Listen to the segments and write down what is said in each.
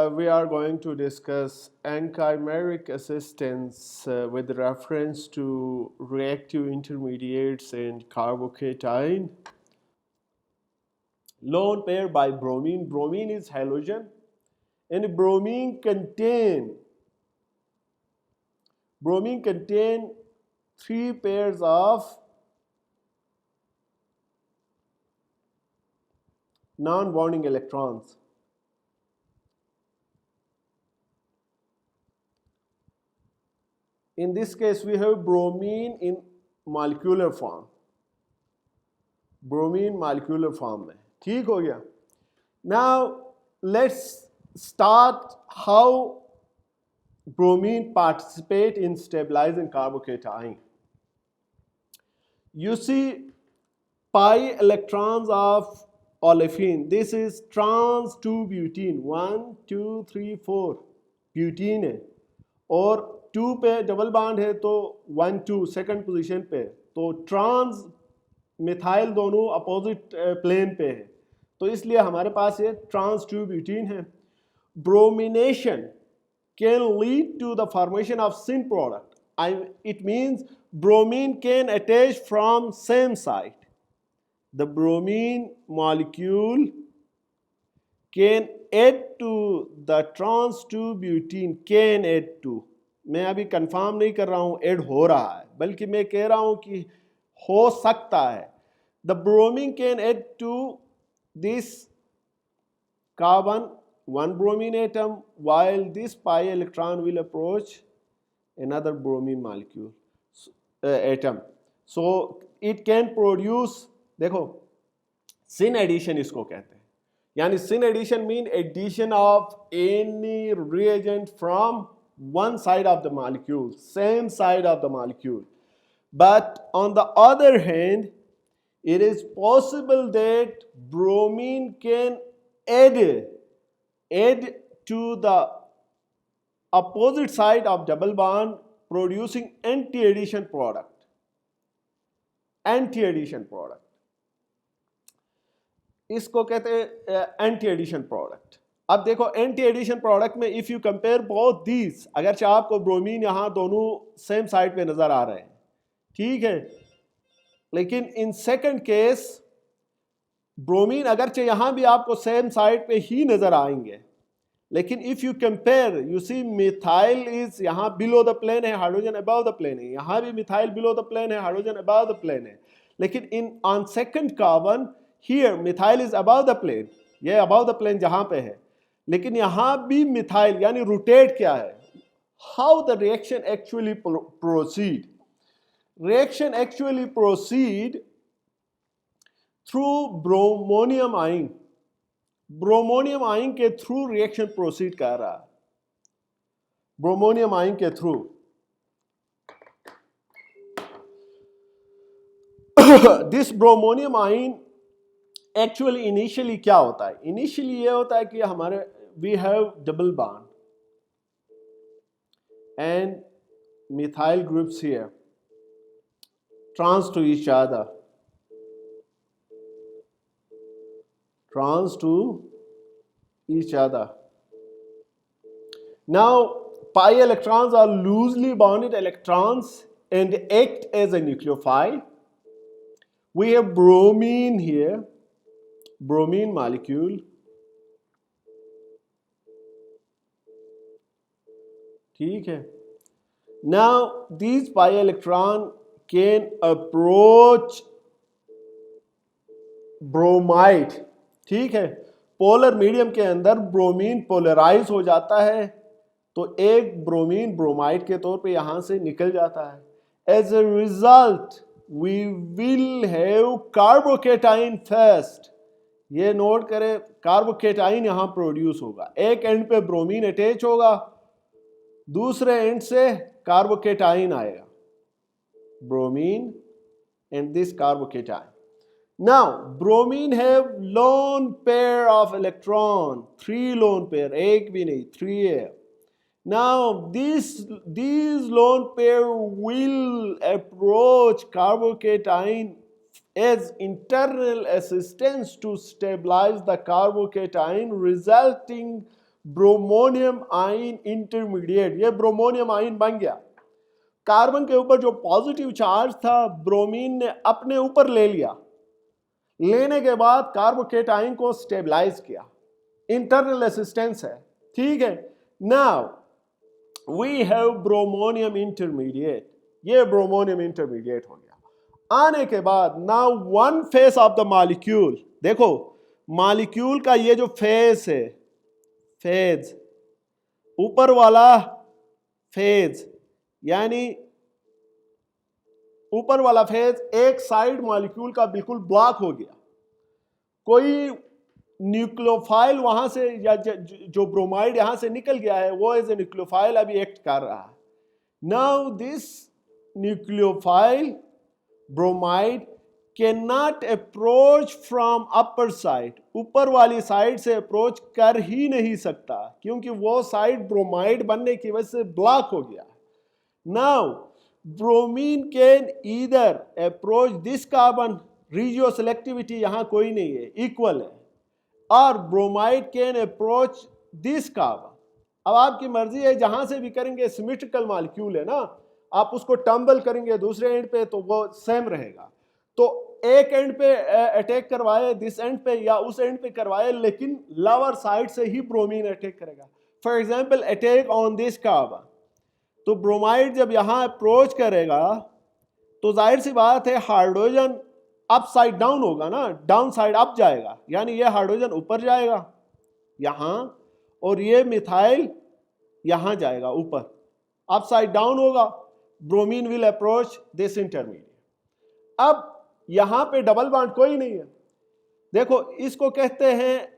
we are going to discuss anchimeric assistance with reference to reactive intermediates and carbocation. Lone pair by bromine. Bromine is halogen, and bromine contain 3 pairs of non-bonding electrons. In this case, we have bromine in molecular form. Bromine molecular form में ठीक हो गया. Now let's start how bromine participate in stabilizing carbocation. You see pi electrons of olefin. This is trans 2-butene. 1 2 3 4 butene है और 2 पे double bond है तो 1 2 second position पे. तो ट्रांस मिथाइल दोनों अपोजिट प्लेन पे है, तो इसलिए हमारे पास ये ट्रांस 2-ब्यूटीन है. Bromination can lead to the formation of syn product. It means bromine can attach from same site. The bromine molecule can add to the trans 2-butene. Can add to. मैं अभी confirm नहीं कर रहा हूँ add हो रहा है, बल्कि मैं कह रहा हूँ कि हो सकता है. The bromine can add to this carbon 1 bromine atom, while this pi electron will approach another bromine molecule atom. So it can produce, देखो syn addition इसको कहते हैं. यानी syn addition mean addition of any reagent from one side of the molecule, same side of the molecule. But on the other hand, it is possible that bromine can add to the opposite side of double bond, producing anti-addition product. Anti-addition product. इसको कहते हैं anti-addition product. अब देखो anti-addition product में if you compare both these, अगर आपको bromine यहाँ दोनों सेम साइड पे नजर आ रहे हैं, ठीक है, लेकिन इन सेकंड केस ब्रोमीन अगरचे यहाँ भी आपको सेम साइड पे ही नजर आएंगे, लेकिन if you compare, you see methyl is यहाँ बिलो द प्लेन है, हाइड्रोजन अबव द प्लेन है. यहाँ भी मिथाइल बिलो द प्लेन है, हाइड्रोजन अबव द प्लेन है. लेकिन in on second carbon here methyl is above the plane, ये above the plane जहाँ पे है, लेकिन यहाँ भी मिथाइल यानी रोटेट क्या है. How the reaction actually proceed. Reaction actually proceed through bromonium ion. Bromonium ion के through reaction proceed कर रहा है. Bromonium ion के through. This bromonium ion actually initially क्या होता है? Initially ये होता है कि हमारे we have double bond and methyl groups here. Trans to each other. Trans to each other. Now, pi electrons are loosely bonded electrons and act as a nucleophile. We have bromine here, bromine molecule. ठीक है. Now, these pi electron can approach bromide. ठीक है, polar medium के अंदर bromine polarise हो जाता है, तो एक ब्रोमीन ब्रोमाइड के तौर पे यहां से निकल जाता है. As a result we will have carbocation first. ये नोट करें, कार्बोकेटाइन यहां प्रोड्यूस होगा. एक एंड पे ब्रोमीन अटैच होगा, दूसरे एंड से कार्बोकेटाइन आएगा, bromine and this carbocation. Now bromine have lone pair of electron, 3 lone pair, एक भी नहीं, 3 है. Now these lone pair will approach carbocation as internal assistance to stabilize the carbocation, resulting bromonium ion intermediate, ये bromonium ion बन गया। Carbon के ऊपर जो पॉजिटिव चार्ज था ब्रोमीन ने अपने ऊपर ले लिया, लेने के बाद कार्बोकेटाइन को स्टेबलाइज किया, इंटरनल असिस्टेंस है, ठीक है। Now we have bromonium intermediate, ये ब्रोमोनियम इंटरमीडिएट हो गया। आने के बाद now one face of the molecule, देखो मॉलिक्यूल का ये जो फेस है, फेज, ऊपर वाला फेज, यानी ऊपर वाला फेज एक साइड मॉलिक्यूल का बिल्कुल ब्लॉक हो गया, कोई न्यूक्लियोफाइल वहां से या जो ब्रोमाइड यहां से निकल गया है वो एज ए न्यूक्लियोफाइल अभी एक्ट कर रहा है। Now this nucleophile bromide can not approach from upper side, ऊपर वाली साइड से अप्रोच कर ही नहीं सकता क्योंकि वो साइड ब्रोमाइड बनने की वजह से ब्लॉक हो गया। Now bromine can either approach this carbon, regioselectivity यहां कोई नहीं है, इक्वल है, और bromide can approach this carbon. अब आपकी मर्जी है, जहां से भी करेंगे सिमेट्रिकल मॉलिक्यूल है ना, आप उसको टम्बल करेंगे दूसरे एंड पे तो वो सेम रहेगा। तो एक एंड पे अटैक करवाए दिस एंड पे या उस एंड पे करवाए, लेकिन लोअर साइड से ही ब्रोमीन अटैक करेगा। For example attack on this carbon, तो ब्रोमाइड जब यहां अप्रोच करेगा तो जाहिर सी बात है हाइड्रोजन अप साइड डाउन होगा ना, डाउन साइड अप जाएगा, यानी ये हाइड्रोजन ऊपर जाएगा यहां और ये मिथाइल यहां जाएगा ऊपर, अप साइड डाउन होगा, bromine will approach this intermediate. अब यहां पे डबल बॉन्ड कोई नहीं है, देखो इसको कहते हैं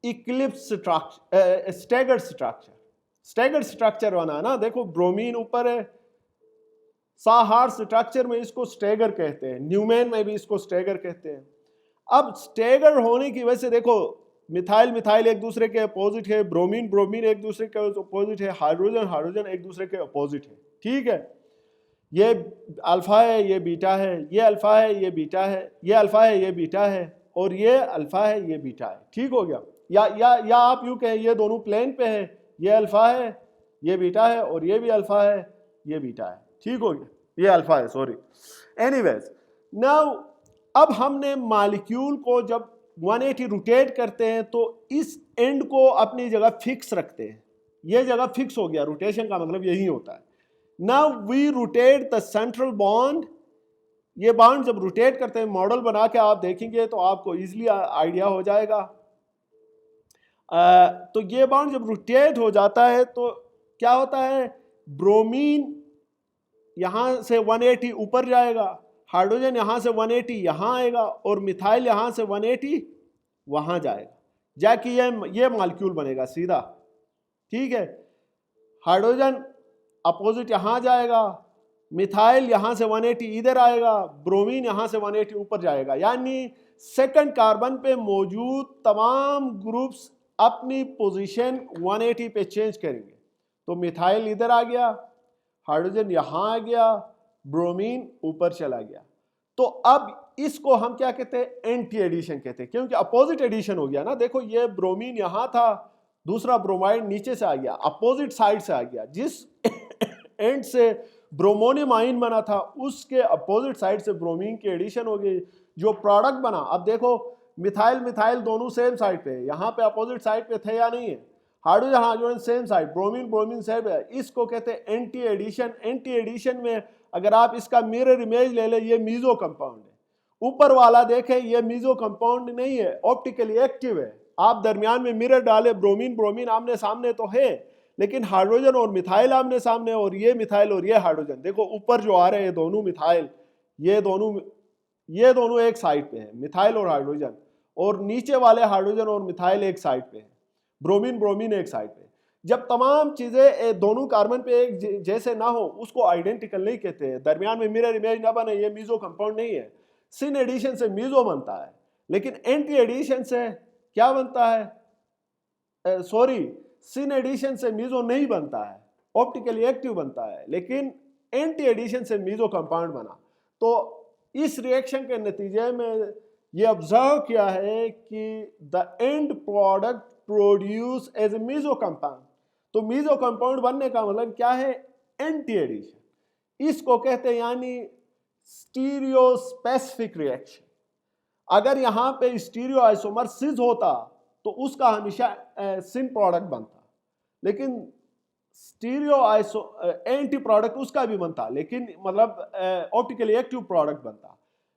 Eclipse structure, staggered structure. Staggered structure बना ना, देखो ब्रोमीन ऊपर है, साहार स्ट्रक्चर में इसको स्टैगर कहते हैं, न्यूमैन में भी इसको स्टैगर कहते हैं। अब स्टैगर होने की वजह से देखो मिथाइल मिथाइल एक दूसरे के अपोजिट है, ब्रोमीन ब्रोमीन एक दूसरे के अपोजिट है, हाइड्रोजन हाइड्रोजन एक दूसरे के अपोजिट है, ठीक है। ये अल्फा है, ये बीटा है, ये अल्फा है, ये बीटा है, ये अल्फा है, ये बीटा है, और ये अल्फा है, ये बीटा है, ठीक हो गया। या आप यूं कहें ये दोनों प्लेन पे है, ये अल्फा है, ये बीटा है, और ये भी अल्फा है, ये बीटा है, ठीक हो गया, ये अल्फा है, सॉरी। एनीवेज नाउ अब हमने मॉलिक्यूल को जब 180 रोटेट करते हैं तो इस एंड को अपनी जगह फिक्स रखते हैं, ये जगह फिक्स हो गया, रोटेशन का मतलब यही होता है। Now we rotate the central bond, ये बॉन्ड जब रोटेट करते हैं मॉडल बना के आप देखेंगे तो आपको इजीली आइडिया हो जाएगा। तो ये बॉन्ड जब रोटेट हो जाता है तो क्या होता है, ब्रोमीन यहां से 180 ऊपर जाएगा, हाइड्रोजन यहां से 180 यहां आएगा, और मिथाइल यहां से 180 वहां जाएगा, जाके ये मॉलिक्यूल बनेगा सीधा, ठीक है। हाइड्रोजन अपोजिट यहां जाएगा, मिथाइल यहां से 180 इधर आएगा, ब्रोमीन यहां से 180 ऊपर जाएगा, यानी सेकंड कार्बन पे मौजूद तमाम ग्रुप्स अपनी पोजीशन 180 पे चेंज करेंगे। तो मिथाइल इधर आ गया, हाइड्रोजन यहां आ गया, ब्रोमीन ऊपर चला गया। तो अब इसको हम क्या कहते हैं, एंटी एडिशन कहते हैं, क्योंकि अपोजिट एडिशन हो गया ना। देखो ये ब्रोमीन यहां था, दूसरा ब्रोमाइड नीचे से आ गया, अपोजिट साइड से आ गया, जिस एंड से ब्रोमोनियम आयन बना था उसके अपोजिट साइड से ब्रोमीन की एडिशन हो गई, जो प्रोडक्ट बना। अब देखो मिथाइल मिथाइल दोनों सेम साइड पे, यहाँ पे अपोजिट साइड पे थे या नहीं है, hydrogen hydrogen same side, bromine bromine same है, इसको कहते हैं एंटी एडिशन। एंटी एडिशन में अगर आप इसका मिरर इमेज ले लें, ये मीजो कंपाउंड है, ऊपर वाला देखें ये मीजो कंपाउंड नहीं है, ऑप्टिकली एक्टिव है। आप दरमियान में मिरर डाले, ब्रोमीन ब्रोमीन आमने सामने तो है, लेकिन हाइड्रोजन और मिथाइल आमने सामने, और ये मिथाइल और ये हाइड्रोजन, देखो ऊपर जो आ रहे हैं दोनों मिथाइल, ये दोनों एक साइड पे है, मिथाइल और हाइड्रोजन, और नीचे वाले हाइड्रोजन और मिथाइल एक साइड पे है, ब्रोमीन ब्रोमीन एक साइड पे। जब तमाम चीजें दोनों कार्बन पे एक जैसे ना हो उसको आइडेंटिकल नहीं कहते हैं, दरमियान में मिरर इमेज ना बने, ये मीजो कंपाउंड नहीं है। सिन एडिशन से मीजो बनता है, लेकिन एंटी एडिशन से क्या बनता है, सॉरी सिन एडिशन से मीजो नहीं बनता है, ऑप्टिकली एक्टिव बनता है, लेकिन एंटी एडिशन से मीजो कंपाउंड बना। तो इस रिएक्शन के नतीजे में ये ऑब्जर्व किया है कि the end product produce as a meso compound. तो मीजो कंपाउंड बनने का मतलब क्या है? Anti addition. इसको कहते हैं यानी स्टीरियो स्पेसिफिक रिएक्शन। अगर यहाँ पे स्टीरियो आइसोमर सिस होता तो उसका हमेशा सिन प्रोडक्ट बनता, लेकिन स्टीरियो आइसो एंटी प्रोडक्ट उसका भी बनता, लेकिन मतलब ऑप्टिकली एक्टिव प्रोडक्ट बनता।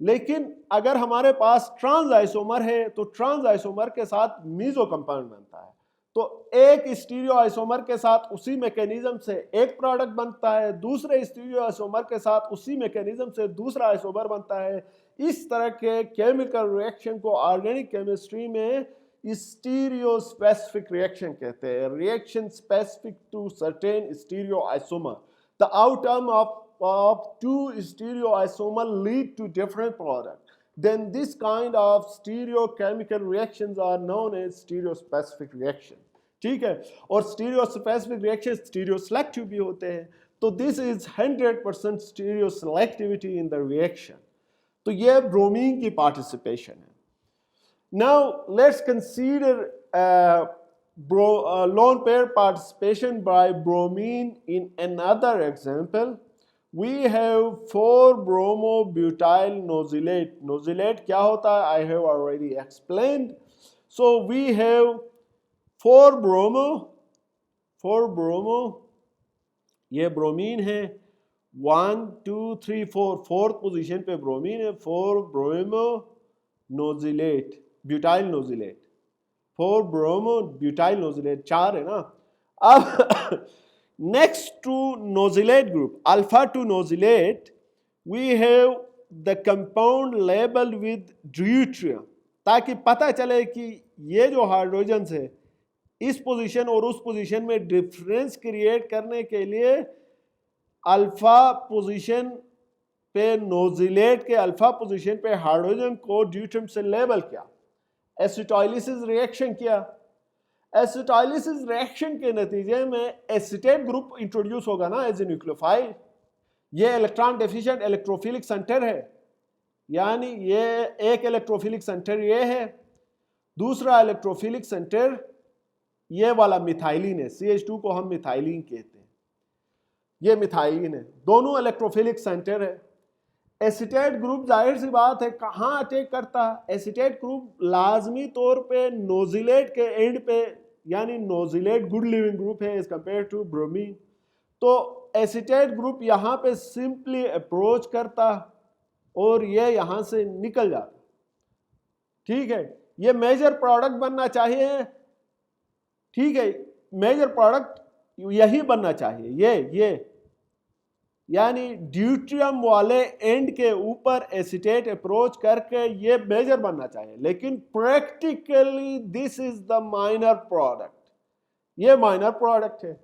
लेकिन अगर हमारे पास ट्रांस आइसोमर है तो ट्रांस आइसोमर के साथ मीजो कंपाउंड बनता है। तो एक स्टीरियो आइसोमर के साथ उसी मैकेनिज्म से एक प्रोडक्ट बनता है, दूसरे स्टीरियो आइसोमर के साथ उसी मैकेनिज्म से दूसरा आइसोमर बनता है। इस तरह के केमिकल रिएक्शन को ऑर्गेनिक केमिस्ट्री में स्टीरियो स्पेसिफिक रिएक्शन कहते हैं। Reaction specific to certain stereoisomer, the outcome of two stereoisomer lead to different product, then this kind of stereochemical reactions are known as stereospecific reaction। ठीक है, और stereospecific reaction stereoselective भी होते हैं। तो this is 100% stereoselectivity in the reaction। तो ये bromine की पार्टिसिपेशन है। Now let's consider lone pair participation by bromine in another example। We have 4-bromobutyl nozylate। Nozylate क्या होता है? I have already explained। So we have 4-bromo, ये bromine है, 1 2 3 4, fourth position पे ब्रोमीन है। 4-bromo nozylate, butyl nosylate, 4-bromo butyl nosylate, 4 है ना। अब next to nozylate group, alpha 2 nozylate, we have the compound labeled with deuterium, ताकि पता चले कि ये जो हाइड्रोजन्स है इस पोजीशन और उस पोजीशन में डिफरेंस क्रिएट करने के लिए अल्फा पोजीशन पे नोजिलेट के अल्फा पोजीशन पे हाइड्रोजन को ड्यूटेरियम से लेबल किया, एसिटाइलिसिस रिएक्शन किया। एसिटाइलिसिस रिएक्शन के नतीजे में एसिटेट ग्रुप इंट्रोड्यूस होगा ना एज ए न्यूक्लियोफाइल। ये इलेक्ट्रॉन डेफिशिएंट इलेक्ट्रोफिलिक सेंटर है, यानी ये एक इलेक्ट्रोफिलिक सेंटर ये है, दूसरा इलेक्ट्रोफिलिक सेंटर ये वाला मिथाइलिन है। CH2 को हम मिथाइलिन कहते हैं, ये मिथाइलिन है, दोनों इलेक्ट्रोफिलिक सेंटर है। एसिटेट ग्रुप जाहिर सी बात है कहाँ अटैक करता है? एसिटेट ग्रुप लाजमी तौर पे नोजिलेट के एंड पे, यानी नोजिलेट गुड लिविंग ग्रुप है एज कंपेयर टू ब्रोमीन। तो एसिटेट ग्रुप यहाँ पे सिंपली अप्रोच करता और ये यहाँ से निकल जाता। ठीक है, ये मेजर प्रोडक्ट बनना चाहिए। ठीक है, मेजर प्रोडक्ट यही बनना चाहिए, ये यानी ड्यूटेरियम वाले एंड के ऊपर एसिटेट अप्रोच करके ये मेजर बनना चाहिए। लेकिन practically this is the minor product, ये माइनर प्रोडक्ट है।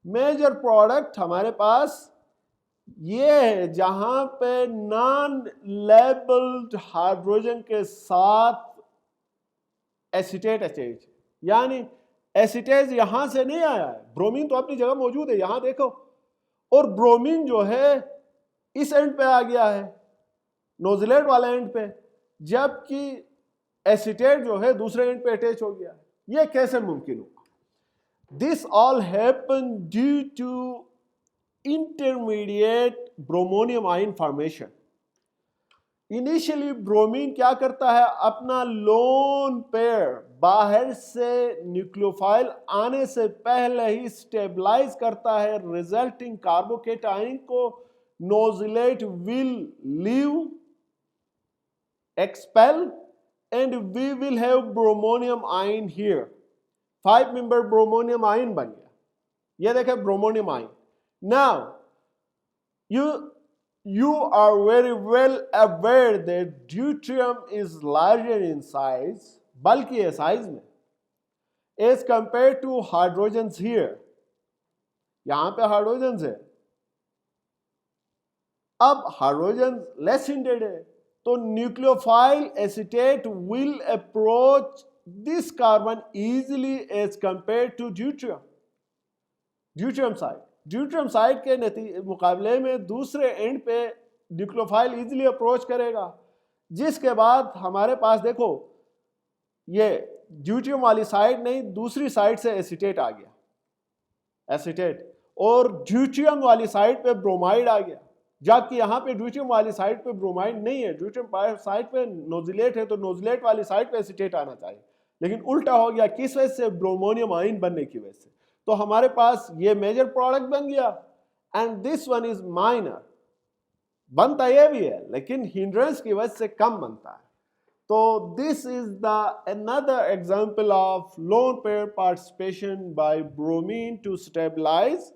मेजर प्रोडक्ट हमारे पास ये है जहां पे नॉन लेबल्ड हाइड्रोजन के साथ एसिटेट अटैच, यानी एसिटेज यहां से नहीं आया है, ब्रोमीन तो अपनी जगह मौजूद है, यहां देखो, और ब्रोमीन जो है इस एंड पे आ गया है, नोजिलेट वाला एंड पे, जबकि एसिटेट जो है दूसरे एंड पे अटैच हो गया है। ये कैसे मुमकिन हुआ? This all happen due to intermediate bromonium ion formation. Initially bromine क्या करता है? अपना लोन पेयर बाहर से न्यूक्लियोफाइल आने से पहले ही स्टेबलाइज करता है रिजल्टिंग कार्बोकेटाइन को। Nosylate will leave, expel, and we will have bromonium ion here. 5 member bromonium ion बन गया, ये देखें bromonium ion. Now you are very well aware that deuterium is larger in size, बल्कि है size में, as compared to hydrogens here। यहां पे hydrogen है, अब हाइड्रोजन लेस हिंडेड है, तो nucleophile acetate will approach this carbon easily as compare to deuterium. Deuterium side के मुकाबले में दूसरे एंड पे न्यूक्लियोफाइल इजीली अप्रोच करेगा, जिसके बाद हमारे पास देखो ये ड्यूटियम वाली साइड नहीं, दूसरी साइड से एसीटेट आ गया, एसीटेट, और ड्यूटियम वाली साइड पे ब्रोमाइड आ गया, जबकि यहाँ पे ड्यूटियम वाली साइड पे ब्रोमाइड नहीं है, ड्यूटियम साइड पे नोजिलेट है, तो नोजिलेट वाली साइड पे एसीटेट आना चाहिए, लेकिन उल्टा हो गया। किस वजह से? ब्रोमोनियम आइन बनने की वजह से। तो हमारे पास ये मेजर प्रोडक्ट बन गया and this one is minor. बनता ये भी है लेकिन हिंड्रेंस की वजह से कम बनता है। तो this is the another example of lone pair participation by bromine to stabilize